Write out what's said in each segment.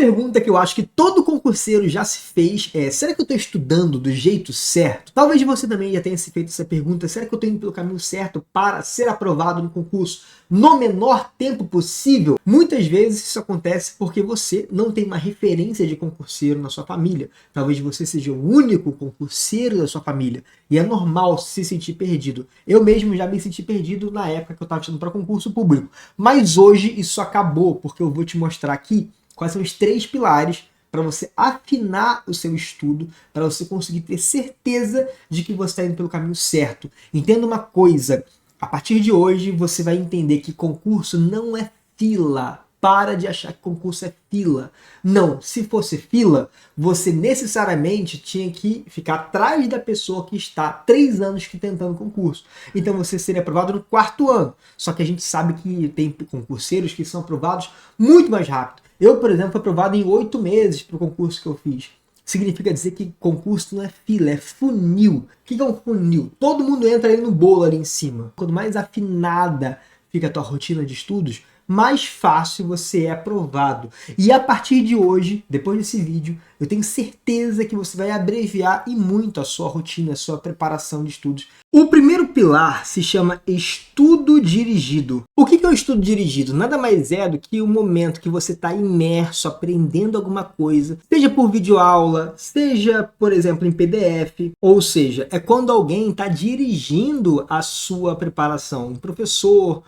pergunta que eu acho que todo concurseiro já se fez é: será que eu estou estudando do jeito certo? Talvez você também já tenha se feito essa pergunta: será que eu estou indo pelo caminho certo para ser aprovado no concurso no menor tempo possível? Muitas vezes isso acontece porque você não tem uma referência de concurseiro na sua família. Talvez você seja o único concurseiro da sua família. E é normal se sentir perdido. Eu mesmo já me senti perdido na época que eu estava estudando para concurso público. Mas hoje isso acabou, porque eu vou te mostrar aqui quais são os 3 pilares para você afinar o seu estudo, para você conseguir ter certeza de que você está indo pelo caminho certo. Entenda uma coisa: a partir de hoje você vai entender que concurso não é fila. Para de achar que concurso é fila. Não, se fosse fila, você necessariamente tinha que ficar atrás da pessoa que está há 3 anos tentando concurso. Então você seria aprovado no 4º ano. Só que a gente sabe que tem concurseiros que são aprovados muito mais rápido. Eu, por exemplo, fui aprovado em 8 meses para o concurso que eu fiz. Significa dizer que concurso não é fila, é funil. O que é um funil? Todo mundo entra aí no bolo ali em cima. Quanto mais afinada fica a tua rotina de estudos, mais fácil você é aprovado. E a partir de hoje, depois desse vídeo, eu tenho certeza que você vai abreviar e muito a sua rotina, a sua preparação de estudos. O primeiro pilar se chama estudo dirigido. O que é o estudo dirigido? Nada mais é do que o momento que você está imerso, aprendendo alguma coisa, seja por videoaula, seja, por exemplo, em PDF, ou seja, é quando alguém está dirigindo a sua preparação, um professor,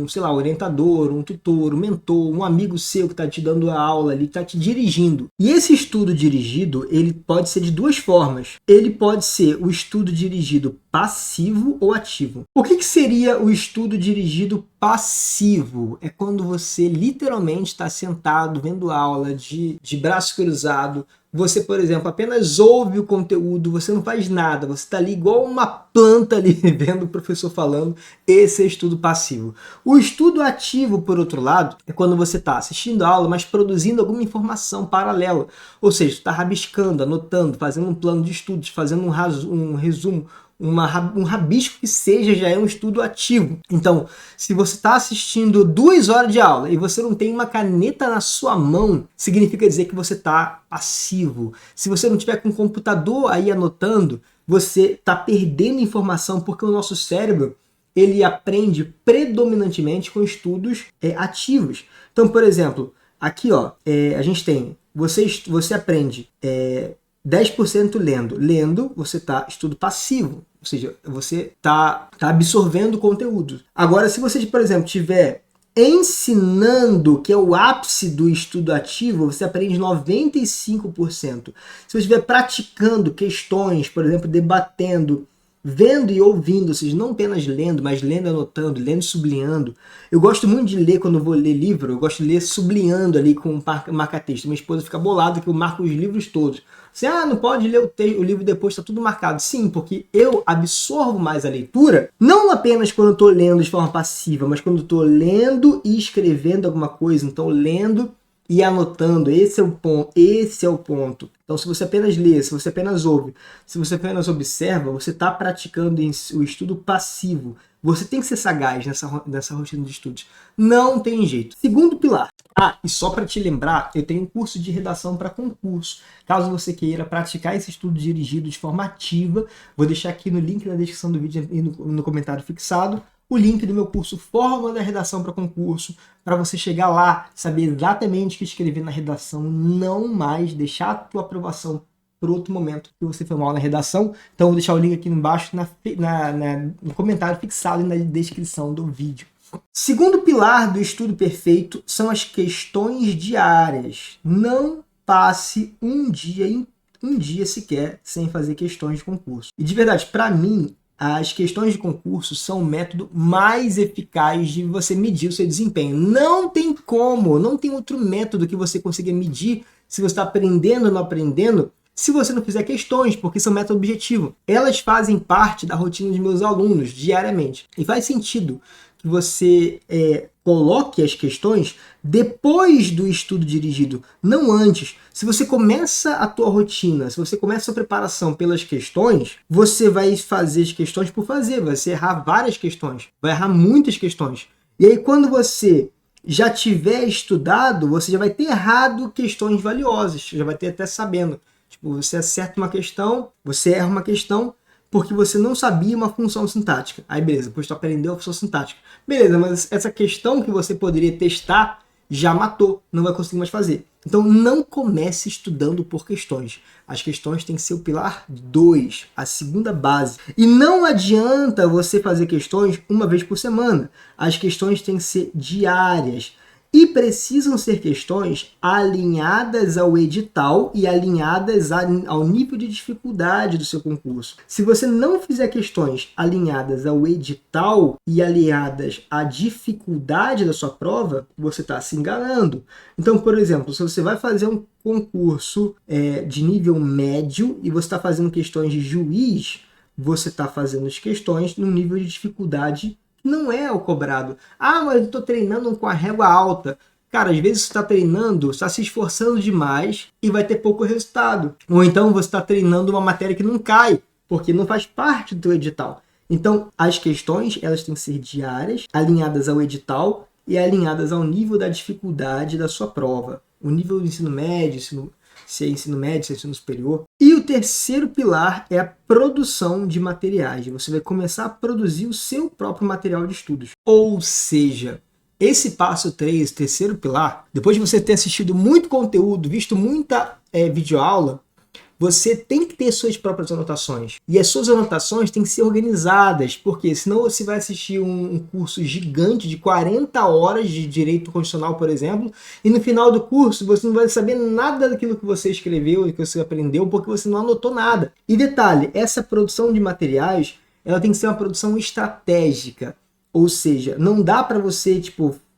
sei lá, orientador, um tutor, um mentor, um amigo seu que está te dando a aula ali, está te dirigindo. E esse estudo dirigido, ele pode ser de 2 formas. Ele pode ser o estudo dirigido passivo ou ativo. O que seria o estudo dirigido passivo? É quando você literalmente está sentado, vendo aula, de braço cruzado. Você, por exemplo, apenas ouve o conteúdo, você não faz nada, você está ali igual uma planta ali, vendo o professor falando. Esse é estudo passivo. O estudo ativo, por outro lado, é quando você está assistindo a aula, mas produzindo alguma informação paralela. Ou seja, está rabiscando, anotando, fazendo um plano de estudos, fazendo um resumo, um rabisco que seja, já é um estudo ativo. Então, se você está assistindo 2 horas de aula e você não tem uma caneta na sua mão, significa dizer que você está passivo. Se você não tiver com o computador aí anotando, você está perdendo informação, porque o nosso cérebro, ele aprende predominantemente com estudos ativos. Então, por exemplo, aqui ó, a gente tem, você aprende 10% lendo. Lendo, você está estudo passivo. Ou seja, você está absorvendo conteúdo. Agora, se você, por exemplo, estiver ensinando, que é o ápice do estudo ativo, você aprende 95%. Se você estiver praticando questões, por exemplo, debatendo, vendo e ouvindo, ou seja, não apenas lendo, mas lendo e anotando, lendo e sublinhando. Eu gosto muito de ler quando eu vou ler livro, eu gosto de ler sublinhando ali com marca-texto. Minha esposa fica bolada que eu marco os livros todos. Você, não pode ler o livro depois, está tudo marcado. Sim, porque eu absorvo mais a leitura, não apenas quando eu estou lendo de forma passiva, mas quando eu estou lendo e escrevendo alguma coisa. Então, lendo e anotando, esse é o ponto. Então, se você apenas lê, se você apenas ouve, se você apenas observa, você está praticando o estudo passivo. Você tem que ser sagaz nessa rotina de estudos. Não tem jeito. Segundo pilar. E só para te lembrar, eu tenho um curso de redação para concurso. Caso você queira praticar esse estudo dirigido de forma ativa, vou deixar aqui no link na descrição do vídeo e no comentário fixado o link do meu curso Fórmula da Redação para Concurso, para você chegar lá, saber exatamente o que escrever na redação, não mais deixar a tua aprovação para outro momento que você foi mal na redação. Então, vou deixar o link aqui embaixo no comentário fixado e na descrição do vídeo. Segundo pilar do estudo perfeito são as questões diárias. Não passe um dia sequer sem fazer questões de concurso. E de verdade, para mim, as questões de concurso são o método mais eficaz de você medir o seu desempenho. Não tem como, não tem outro método que você consiga medir se você está aprendendo ou não aprendendo, se você não fizer questões, porque são método objetivo. Elas fazem parte da rotina dos meus alunos diariamente. E faz sentido que você coloque as questões depois do estudo dirigido, não antes. Se você começa a tua rotina, se você começa a sua preparação pelas questões, você vai fazer as questões por fazer, vai errar várias questões, vai errar muitas questões. E aí quando você já tiver estudado, você já vai ter errado questões valiosas, já vai ter até sabendo. Tipo, você acerta uma questão, você erra uma questão porque você não sabia uma função sintática. Aí beleza, depois tu aprendeu a função sintática. Beleza, mas essa questão que você poderia testar já matou, não vai conseguir mais fazer. Então não comece estudando por questões. As questões têm que ser o pilar 2, a segunda base. E não adianta você fazer questões uma vez por semana. As questões têm que ser diárias. E precisam ser questões alinhadas ao edital e alinhadas ao nível de dificuldade do seu concurso. Se você não fizer questões alinhadas ao edital e alinhadas à dificuldade da sua prova, você está se enganando. Então, por exemplo, se você vai fazer um concurso de nível médio e você está fazendo questões de juiz, você está fazendo as questões no nível de dificuldade não é o cobrado. Ah, mas eu estou treinando com a régua alta. Cara, às vezes você está treinando, está se esforçando demais e vai ter pouco resultado. Ou então você está treinando uma matéria que não cai, porque não faz parte do teu edital. Então, as questões, elas têm que ser diárias, alinhadas ao edital e alinhadas ao nível da dificuldade da sua prova. O nível do ensino médio, se é ensino médio, se é ensino superior. E o terceiro pilar é a produção de materiais. Você vai começar a produzir o seu próprio material de estudos. Ou seja, esse passo 3, terceiro pilar, depois de você ter assistido muito conteúdo, visto muita videoaula, você tem que ter suas próprias anotações. E as suas anotações têm que ser organizadas, porque senão você vai assistir um curso gigante de 40 horas de direito constitucional, por exemplo, e no final do curso você não vai saber nada daquilo que você escreveu, do que você aprendeu, porque você não anotou nada. E detalhe, essa produção de materiais, ela tem que ser uma produção estratégica. Ou seja, não dá para você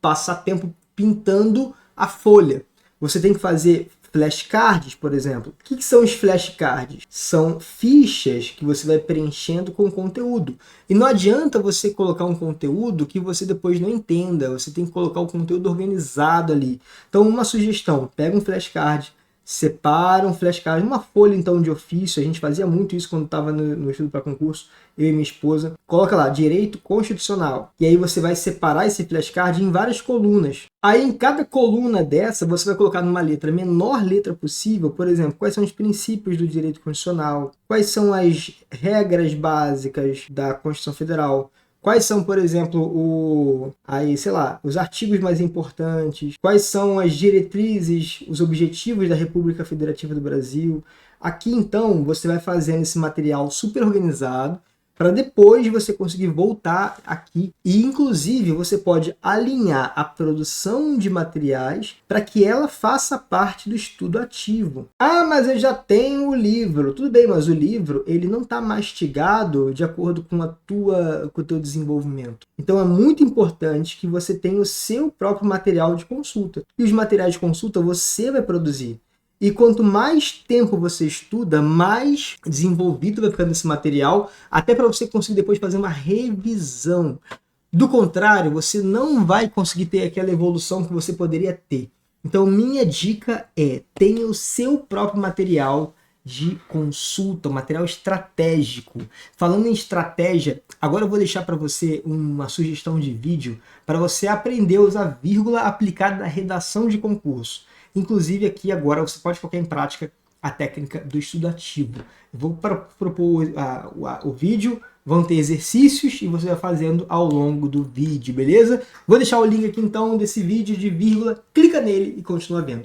passar tempo pintando a folha. Você tem que fazer flashcards, por exemplo. O que são os flashcards? São fichas que você vai preenchendo com conteúdo. E não adianta você colocar um conteúdo que você depois não entenda. Você tem que colocar o conteúdo organizado ali. Então, uma sugestão, pega um flashcard, separa um flashcard, uma folha então de ofício, a gente fazia muito isso quando estava no estudo para concurso, eu e minha esposa, coloca lá, direito constitucional, e aí você vai separar esse flashcard em várias colunas. Aí em cada coluna dessa, você vai colocar numa letra, menor letra possível, por exemplo, quais são os princípios do direito constitucional, quais são as regras básicas da Constituição Federal, quais são, por exemplo, os artigos mais importantes? Quais são as diretrizes, os objetivos da República Federativa do Brasil? Aqui, então, você vai fazendo esse material super organizado para depois você conseguir voltar aqui. E, inclusive, você pode alinhar a produção de materiais para que ela faça parte do estudo ativo. Ah, mas eu já tenho o livro. Tudo bem, mas o livro ele não está mastigado de acordo com o teu desenvolvimento. Então, é muito importante que você tenha o seu próprio material de consulta. E os materiais de consulta você vai produzir. E quanto mais tempo você estuda, mais desenvolvido vai ficando esse material, até para você conseguir depois fazer uma revisão. Do contrário, você não vai conseguir ter aquela evolução que você poderia ter. Então, minha dica é, tenha o seu próprio material de consulta, um material estratégico. Falando em estratégia, agora eu vou deixar para você uma sugestão de vídeo para você aprender a usar vírgula aplicada na redação de concurso. Inclusive aqui agora você pode colocar em prática a técnica do estudo ativo. Eu vou propor o vídeo, vão ter exercícios e você vai fazendo ao longo do vídeo, beleza? Vou deixar o link aqui então desse vídeo de vírgula, clica nele e continua vendo.